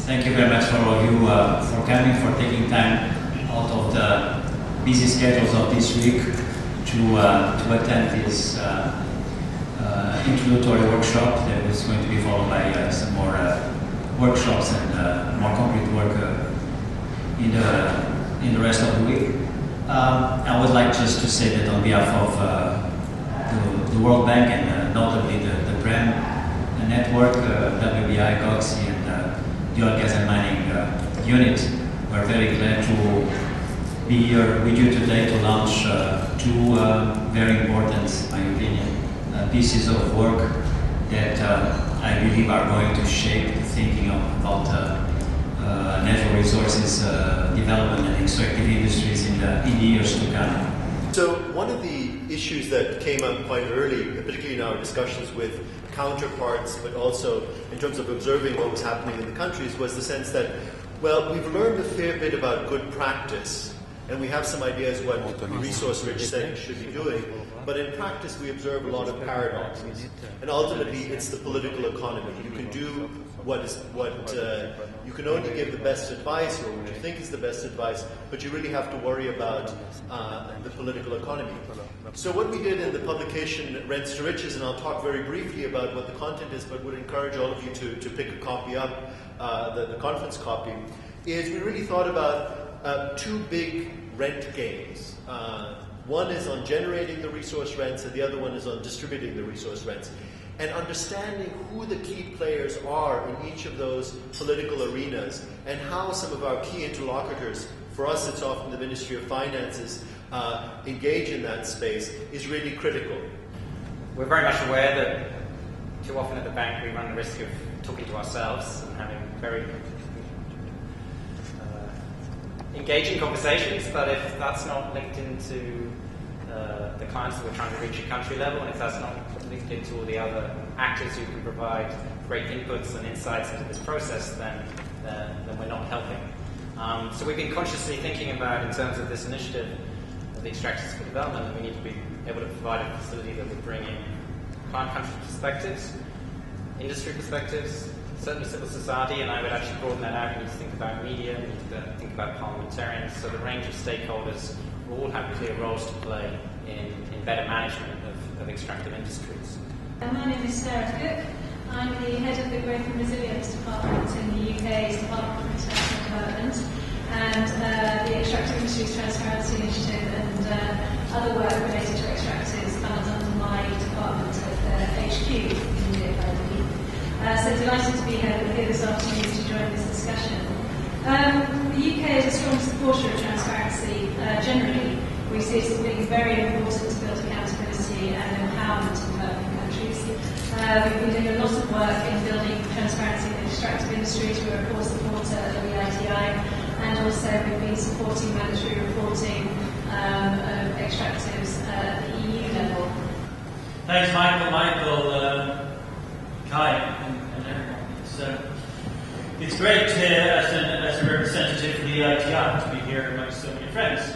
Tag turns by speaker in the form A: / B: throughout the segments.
A: Thank you very much for all of you for coming, for taking time out of the busy schedules of this week to attend this introductory workshop that is going to be followed by some more workshops and more concrete work in the rest of the week. I would like just to say that on behalf of the World Bank and notably the PREM network, WBI, GOXI, and the Oil, Gas and Mining Unit, we're very glad to be here with you today to launch two very important, in my opinion, pieces of work that I believe are going to shape the thinking about natural resources development and extractive industries in the years to come.
B: So one of the issues that came up quite early, particularly in our discussions with counterparts, but also in terms of observing what was happening in the countries, was the sense that, well, we've learned a fair bit about good practice, and we have some ideas what resource-rich settings should be doing, but in practice we observe a lot of paradoxes. And ultimately it's the political economy. You can do you can only give the best advice, or what you think is the best advice, but you really have to worry about the political economy. So what we did in the publication Rents to Riches, and I'll talk very briefly about what the content is, but would encourage all of you to pick a copy up, the conference copy, is we really thought about two big rent games. One is on generating the resource rents, and the other one is on distributing the resource rents. And understanding who the key players are in each of those political arenas, and how some of our key interlocutors, for us it's often the Ministry of Finances, engage in that space, is really critical.
C: We're very much aware that too often at the bank we run the risk of talking to ourselves and having very engaging conversations, but if that's not linked into the clients that we're trying to reach at country level, and if that's not linked into all the other actors who can provide great inputs and insights into this process, then we're not helping. So we've been consciously thinking about, in terms of this initiative of the Extractors for Development, that we need to be able to provide a facility that would bring in client country perspectives, industry perspectives, certainly civil society, and I would actually broaden that out. We need to think about media, we need to think about parliamentarians, so the range of stakeholders will all have clear roles to play in better management of extractive industries.
D: My name is Sarah Cook. I'm the head of the Growth and Resilience Department in the UK's Department for International Development, and the Extractive Industries Transparency Initiative and other work related to extractives comes under my department at HQ in the FID. So delighted to be here this afternoon to join this discussion. The UK is a strong supporter of transparency generally. We see it as being very important to build accountability and empowerment in developing countries. We've been doing a lot of work in building transparency in extractive industries. We're a core supporter of the ITI, and also we've been supporting mandatory reporting of extractives at the EU level.
E: Thanks, Michael, Kai, and everyone. It's great as a representative of the ITI to be here amongst so many friends.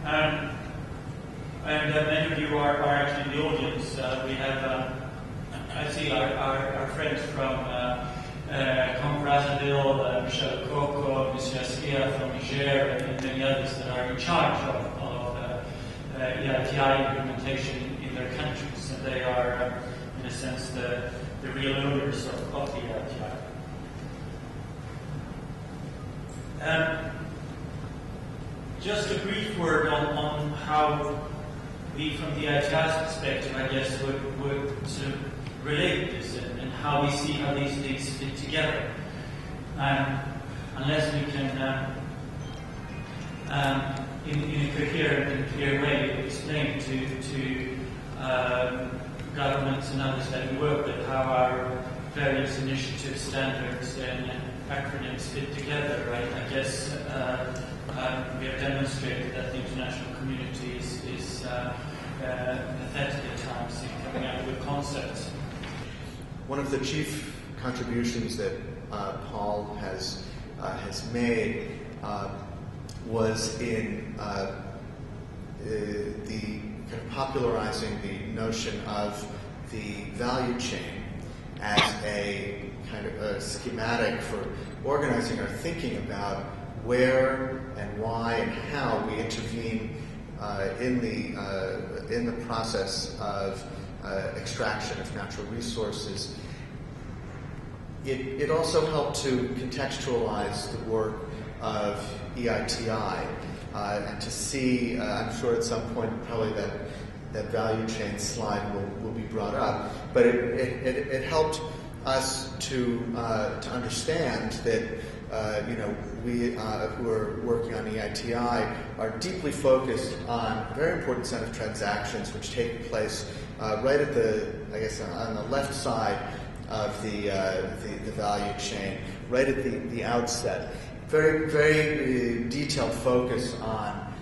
E: And many of you are actually in the audience. We have, I see our friends from Congo Brazzaville, Michel Coco, Monsieur Askia from Niger, and many others that are in charge of EITI implementation in their countries. And they are, in a sense, the real owners of the EITI. Just a brief word on how we, from the ITI's perspective, I guess, would sort of relate this and how we see how these things fit together. Unless we can, in a coherent and clear way, explain to governments and others that we work with how our various initiatives, standards, and acronyms fit together, right? I guess we have demonstrated that the international community is pathetic at times in coming up with concepts.
B: One of the chief contributions that Paul has made was in the kind of popularizing the notion of the value chain as a kind
F: kind of a schematic for organizing our thinking about where and why and how we intervene in the process of extraction of natural resources. It also helped to contextualize the work of EITI and to see, I'm sure at some point probably that value chain slide will be brought up, but it helped us to understand that we who are working on EITI are deeply focused on a very important set of transactions which take place right at on the left side of the value chain, right at the outset. Very, very detailed focus on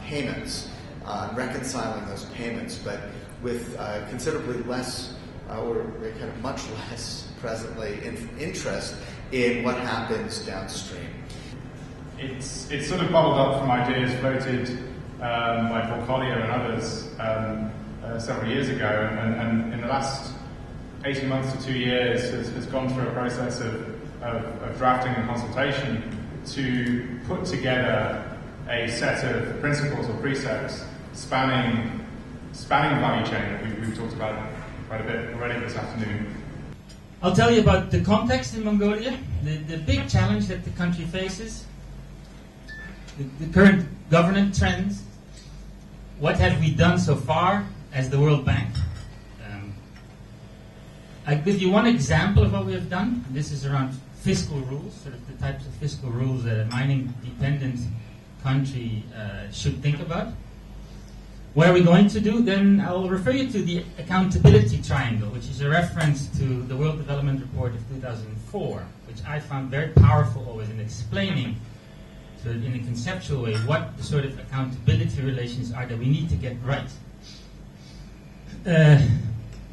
F: payments, on reconciling those payments, but with considerably less, or kind of much less presently, interest in what happens downstream.
G: It's sort of bubbled up from ideas floated by Paul Collier and others several years ago, and in the last 18 months to 2 years has gone through a process of drafting and consultation to put together a set of principles or precepts spanning the value chain that we've talked about quite a bit already this afternoon.
E: I'll tell you about the context in Mongolia, the big challenge that the country faces, the current governance trends, what have we done so far as the World Bank. I'll give you one example of what we have done. This is around fiscal rules, sort of the types of fiscal rules that a mining-dependent country should think about. What are we going to do? Then I'll refer you to the accountability triangle, which is a reference to the World Development Report of 2004, which I found very powerful always in explaining, sort of in a conceptual way, what the sort of accountability relations are that we need to get right.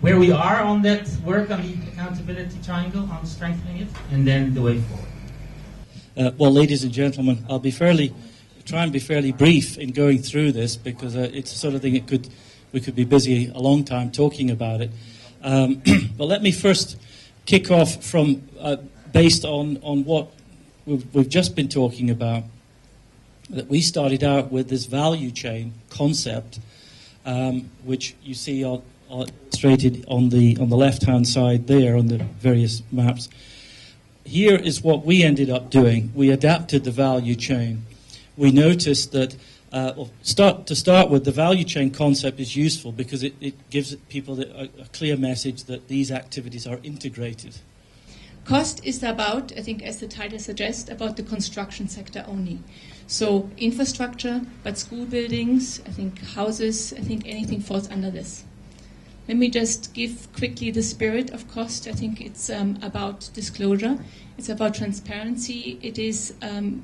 E: Where we are on that work on the accountability triangle, on strengthening it, and then the way forward.
H: Well, ladies and gentlemen, I'll try and be fairly brief in going through this because it's the sort of thing we could be busy a long time talking about it. But let me first kick off from based on what we've just been talking about. That we started out with this value chain concept, which you see illustrated on the left-hand side there on the various maps. Here is what we ended up doing. We adapted the value chain. We noticed that to start with, the value chain concept is useful because it gives people a clear message that these activities are integrated.
I: Cost is about, I think as the title suggests, about the construction sector only. So infrastructure, but school buildings, I think houses, I think anything falls under this. Let me just give quickly the spirit of cost. I think it's about disclosure. It's about transparency. It is an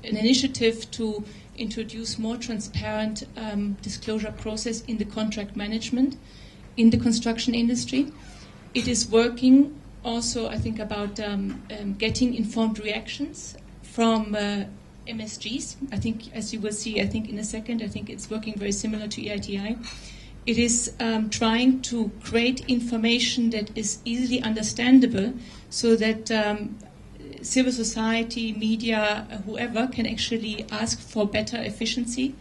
I: initiative to introduce more transparent disclosure process in the contract management in the construction industry. It is working also, I think, about getting informed reactions from MSGs. I think, as you will see, I think in a second, I think it's working very similar to EITI. It is trying to create information that is easily understandable so that civil society, media, whoever can actually ask for better efficiency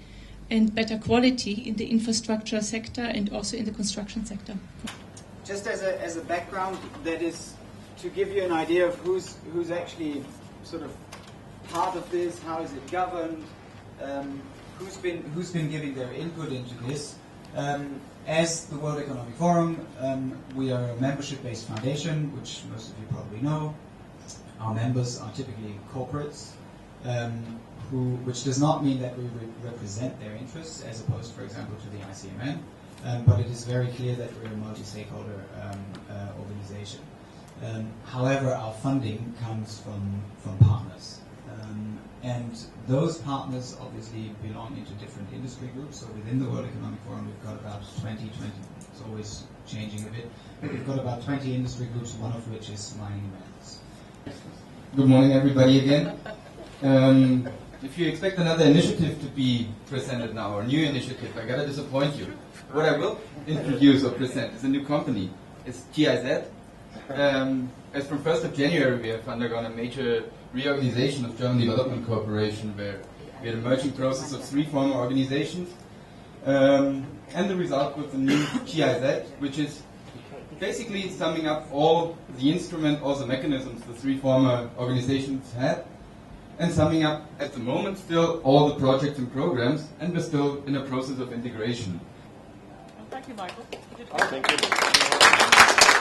I: and better quality in the infrastructure sector and also in the construction sector.
J: Just as a background, that is to give you an idea of who's actually sort of part of this, how is it governed, who's been giving their input into this. As the World Economic Forum, we are a membership-based foundation, which most of you probably know. Our members are typically corporates, which does not mean that we represent their interests, as opposed, for example, to the ICMN. But it is very clear that we're a multi-stakeholder organization. However, our funding comes from partners. And those partners obviously belong into different industry groups. So within the World Economic Forum, we've got about 20, it's always changing a bit, but we've got about 20 industry groups, one of which is mining metals.
K: Good morning, everybody, again. If you expect another initiative to be presented now, or a new initiative, I gotta disappoint you. What I will introduce or present is a new company. It's GIZ. As from 1st of January, we have undergone a major reorganization of German Development Corporation, where we had a merging process of 3 former organizations, and the result was the new GIZ, which is basically summing up all the instrument, all the mechanisms the 3 former organizations had, and summing up at the moment still all the projects and programs, and we're still in a process of integration.
E: Thank you, Michael.
B: Thank you.